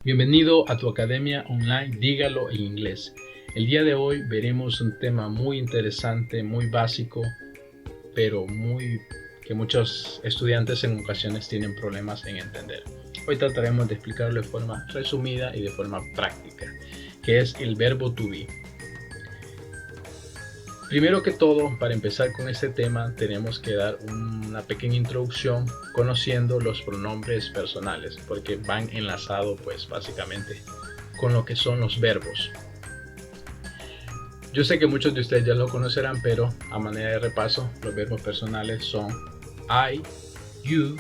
Bienvenido a tu academia online Dígalo en inglés. El día de hoy veremos un tema muy interesante, muy básico, pero que muchos estudiantes en ocasiones tienen problemas en entender. Hoy trataremos de explicarlo de forma resumida y de forma práctica, que es el verbo to be. Primero que todo, para empezar con este tema, tenemos que dar una pequeña introducción conociendo los pronombres personales, porque van enlazados pues básicamente con lo que son los verbos. Yo sé que muchos de ustedes ya lo conocerán, pero a manera de repaso, los verbos personales son I, you,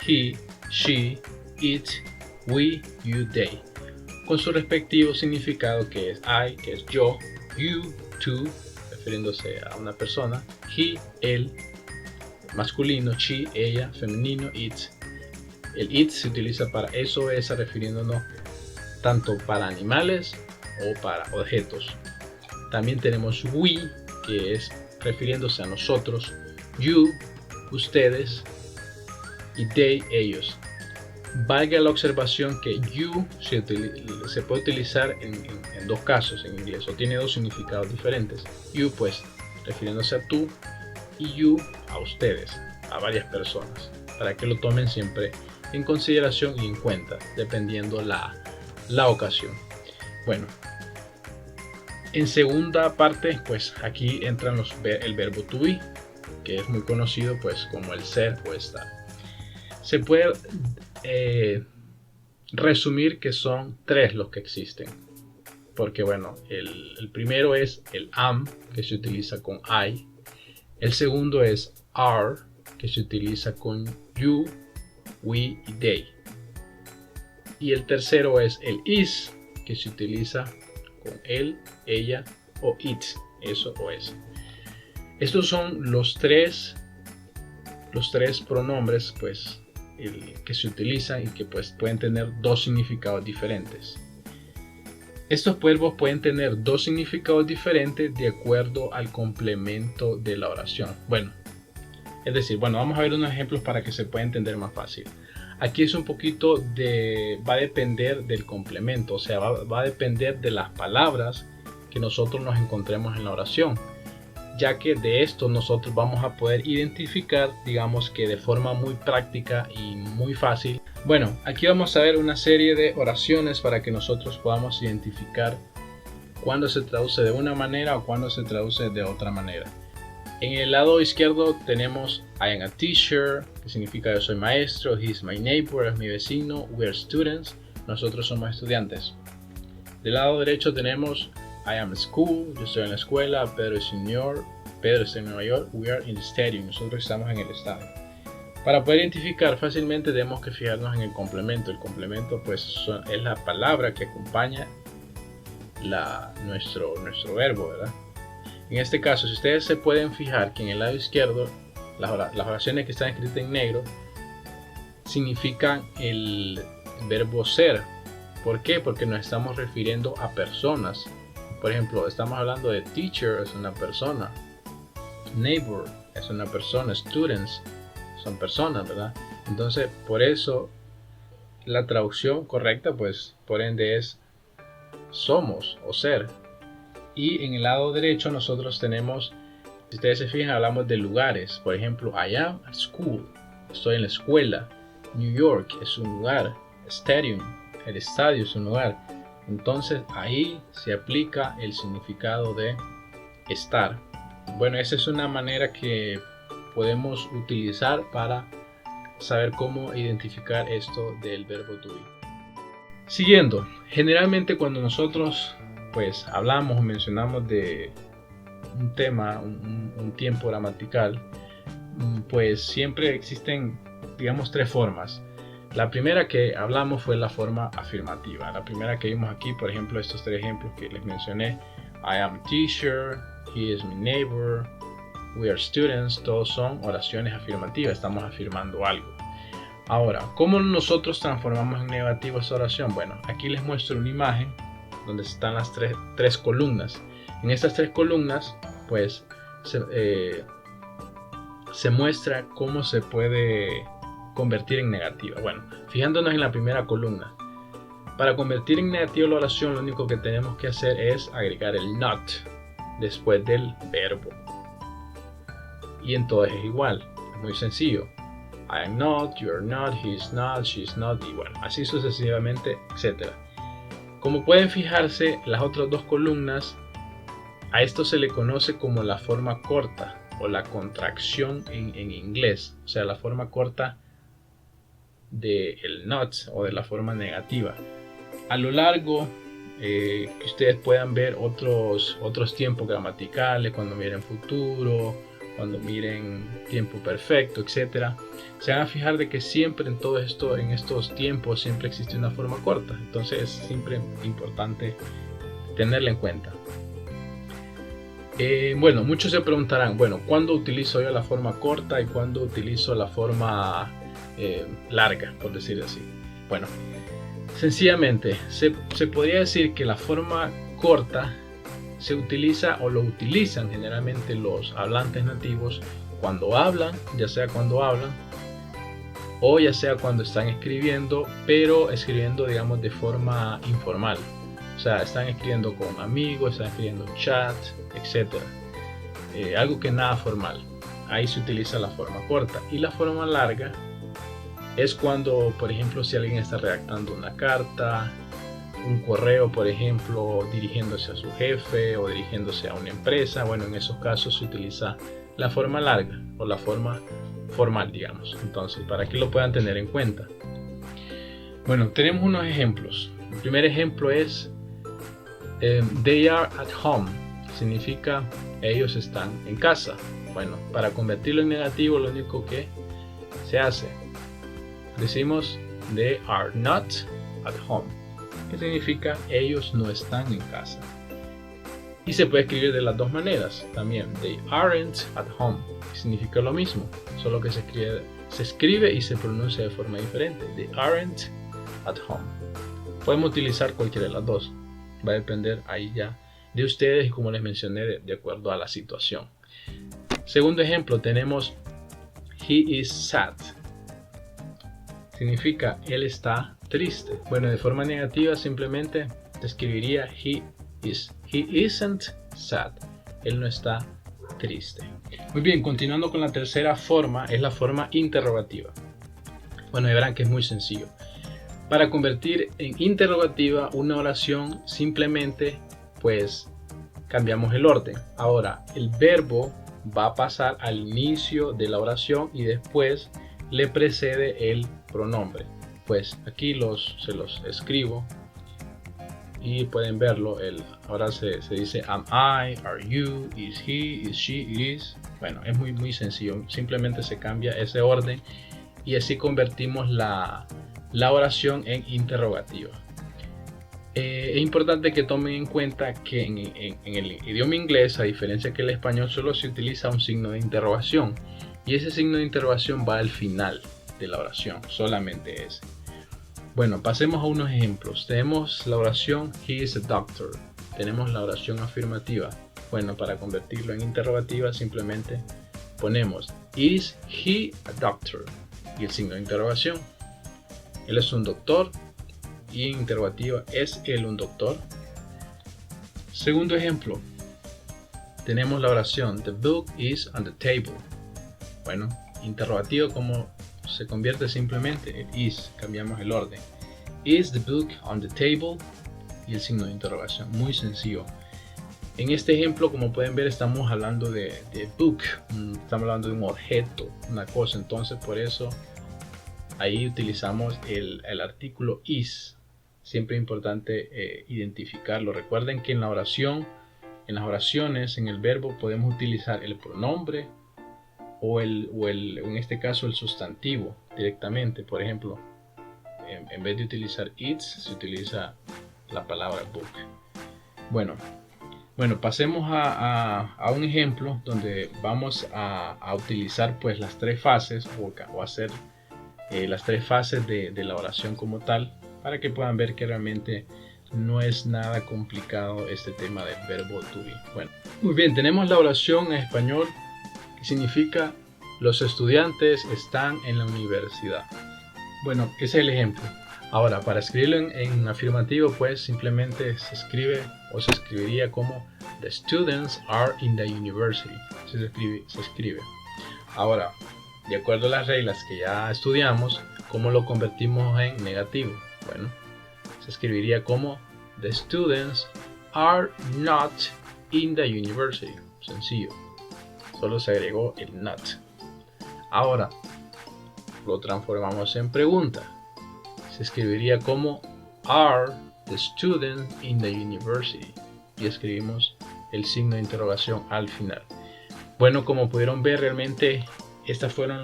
he, she, it, we, you, they, con su respectivo significado, que es I, que es yo, you, tú, refiriéndose a una persona, he, él, masculino, she, ella, femenino, it. El it se utiliza para eso, esa, refiriéndonos tanto para animales o para objetos. También tenemos we, que es refiriéndose a nosotros, you, ustedes, y they, ellos. Valga la observación que you se puede utilizar en dos casos en inglés, o tiene dos significados diferentes. You, pues, refiriéndose a tú, y you, a ustedes, a varias personas, para que lo tomen siempre en consideración y en cuenta, dependiendo la ocasión. Bueno, en segunda parte, pues aquí entran el verbo to be, que es muy conocido pues como el ser o estar. Se puede resumir que son tres los que existen, porque bueno, el primero es el am, que se utiliza con I. El segundo es are, que se utiliza con you, we y they. Y el tercero es el is, que se utiliza con él, ella o it, eso o ese. Estos son los tres pronombres pues que se utilizan y que pues pueden tener dos significados diferentes. Estos verbos pueden tener dos significados diferentes de acuerdo al complemento de la oración. Vamos a ver unos ejemplos para que se pueda entender más fácil. Aquí es un poquito va a depender del complemento, o sea, va a depender de las palabras que nosotros nos encontremos en la oración, ya que de esto nosotros vamos a poder identificar, digamos que de forma muy práctica y muy fácil. Bueno, aquí vamos a ver una serie de oraciones para que nosotros podamos identificar cuándo se traduce de una manera o cuándo se traduce de otra manera. En el lado izquierdo tenemos I am a teacher, que significa yo soy maestro, he is my neighbor, es mi vecino, we are students, nosotros somos estudiantes. Del lado derecho tenemos I am at school, yo estoy en la escuela, Pedro está en Nueva York, we are in the stadium, nosotros estamos en el estadio. Para poder identificar fácilmente tenemos que fijarnos en el complemento. El complemento pues es la palabra que acompaña nuestro verbo, ¿verdad? En este caso, si ustedes se pueden fijar que en el lado izquierdo las oraciones que están escritas en negro significan el verbo ser. ¿Por qué? Porque nos estamos refiriendo a personas. Por ejemplo, estamos hablando de teacher, es una persona, neighbor es una persona, students son personas, ¿verdad? Entonces, por eso la traducción correcta, pues, por ende es somos o ser. Y en el lado derecho nosotros tenemos, si ustedes se fijan, hablamos de lugares. Por ejemplo, I am at school, estoy en la escuela. New York es un lugar. Stadium, el estadio es un lugar. Entonces ahí se aplica el significado de estar. Bueno, esa es una manera que podemos utilizar para saber cómo identificar esto del verbo to be. Siguiendo, generalmente cuando nosotros pues hablamos o mencionamos de un tema, un tiempo gramatical, pues siempre existen, digamos, tres formas. La primera que hablamos fue la forma afirmativa. La primera que vimos aquí, por ejemplo, estos tres ejemplos que les mencioné, I am a teacher, he is my neighbor, we are students, todos son oraciones afirmativas, estamos afirmando algo. Ahora, ¿cómo nosotros transformamos en negativo esta oración? Bueno, aquí les muestro una imagen donde están las tres columnas. En estas tres columnas, pues, se muestra cómo se puede convertir en negativa. Bueno, fijándonos en la primera columna, Para convertir en negativa la oración, lo único que tenemos que hacer es agregar el not después del verbo. Y entonces es igual, es muy sencillo. I am not, you are not, he is not, she is not, y bueno, así sucesivamente, etc. Como pueden fijarse, las otras dos columnas, a esto se le conoce como la forma corta o la contracción en inglés, o sea, la forma corta del not o de la forma negativa. A lo largo, que ustedes puedan ver otros tiempos gramaticales, cuando miren futuro, cuando miren tiempo perfecto, etc., se van a fijar de que siempre en todo esto, en estos tiempos, siempre existe una forma corta. Entonces es siempre importante tenerla en cuenta. Bueno, muchos se preguntarán, bueno, ¿cuándo utilizo yo la forma corta y cuándo utilizo la forma larga, por decir así? Bueno, sencillamente se podría decir que la forma corta se utiliza o lo utilizan generalmente los hablantes nativos cuando hablan, ya sea cuando hablan o ya sea cuando están escribiendo, pero escribiendo, digamos, de forma informal. O sea, están escribiendo con amigos, están escribiendo en chat, etc. Algo que nada formal. Ahí se utiliza la forma corta. Y la forma larga es cuando, por ejemplo, si alguien está redactando una carta, un correo, por ejemplo, dirigiéndose a su jefe o dirigiéndose a una empresa. Bueno, en esos casos se utiliza la forma larga o la forma formal, digamos. Entonces, para que lo puedan tener en cuenta. Bueno, tenemos unos ejemplos. El primer ejemplo es they are at home. Significa ellos están en casa. Bueno, para convertirlo en negativo, lo único que se hace, decimos they are not at home, que significa ellos no están en casa. Y se puede escribir de las dos maneras también. They aren't at home, que significa lo mismo, solo que se escribe y se pronuncia de forma diferente. They aren't at home. Podemos utilizar cualquiera de las dos. Va a depender ahí ya de ustedes y, como les mencioné, de acuerdo a la situación. Segundo ejemplo, tenemos he is sad. Significa él está triste. Bueno, de forma negativa simplemente se escribiría he isn't sad. Él no está triste. Muy bien, continuando con la tercera forma, es la forma interrogativa. Bueno, ya verán que es muy sencillo. Para convertir en interrogativa una oración, simplemente pues cambiamos el orden. Ahora, el verbo va a pasar al inicio de la oración y después le precede el pronombre. Pues aquí se los escribo y pueden verlo. Ahora se dice am I, are you, is he, is she, it is. Bueno, es muy sencillo. Simplemente se cambia ese orden y así convertimos la oración en interrogativa. Es importante que tomen en cuenta que en el idioma inglés, a diferencia que el español, solo se utiliza un signo de interrogación y ese signo de interrogación va al final de la oración, solamente ese. Bueno, pasemos a unos ejemplos. Tenemos la oración he is a doctor. Tenemos la oración afirmativa. Bueno, para convertirlo en interrogativa simplemente ponemos is he a doctor y el signo de interrogación. Él es un doctor y en interrogativa es él un doctor. Segundo ejemplo, tenemos la oración the book is on the table. Bueno, interrogativo, como se convierte simplemente en is, cambiamos el orden. Is the book on the table y el signo de interrogación, muy sencillo. En este ejemplo, como pueden ver, estamos hablando de book, estamos hablando de un objeto, una cosa, entonces por eso ahí utilizamos el artículo is. Siempre es importante identificarlo. Recuerden que en las oraciones, en el verbo podemos utilizar el pronombre o en este caso el sustantivo directamente. Por ejemplo, en vez de utilizar its, se utiliza la palabra book. Bueno, pasemos a un ejemplo donde vamos a utilizar pues las tres fases o hacer las tres fases de la oración como tal, para que puedan ver que realmente no es nada complicado este tema del verbo to be. Bueno, muy bien, tenemos la oración en español que significa los estudiantes están en la universidad. Bueno, ese es el ejemplo. Ahora, para escribirlo en afirmativo, pues simplemente se escribe o se escribiría como The students are in the university. Se escribe. Ahora, de acuerdo a las reglas que ya estudiamos, ¿cómo lo convertimos en negativo? Bueno, se escribiría como The students are not in the university. Sencillo. Solo se agregó el not. Ahora, lo transformamos en pregunta. Se escribiría como Are the students in the university? Y escribimos el signo de interrogación al final. Bueno, como pudieron ver, realmente estas fueron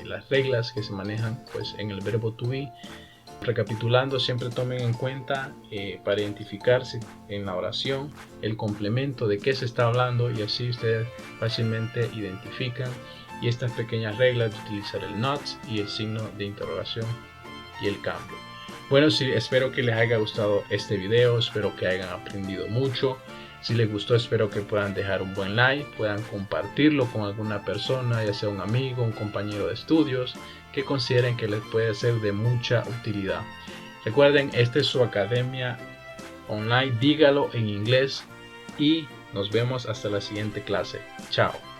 las reglas que se manejan pues, en el verbo to be. Recapitulando, siempre tomen en cuenta para identificarse en la oración el complemento de qué se está hablando, y así ustedes fácilmente identifican. Y estas pequeñas reglas de utilizar el not y el signo de interrogación y el cambio. Bueno, sí, espero que les haya gustado este video, espero que hayan aprendido mucho. Si les gustó, espero que puedan dejar un buen like, puedan compartirlo con alguna persona, ya sea un amigo, un compañero de estudios, que consideren que les puede ser de mucha utilidad. Recuerden, esta es su academia online, dígalo en inglés, y nos vemos hasta la siguiente clase. Chao.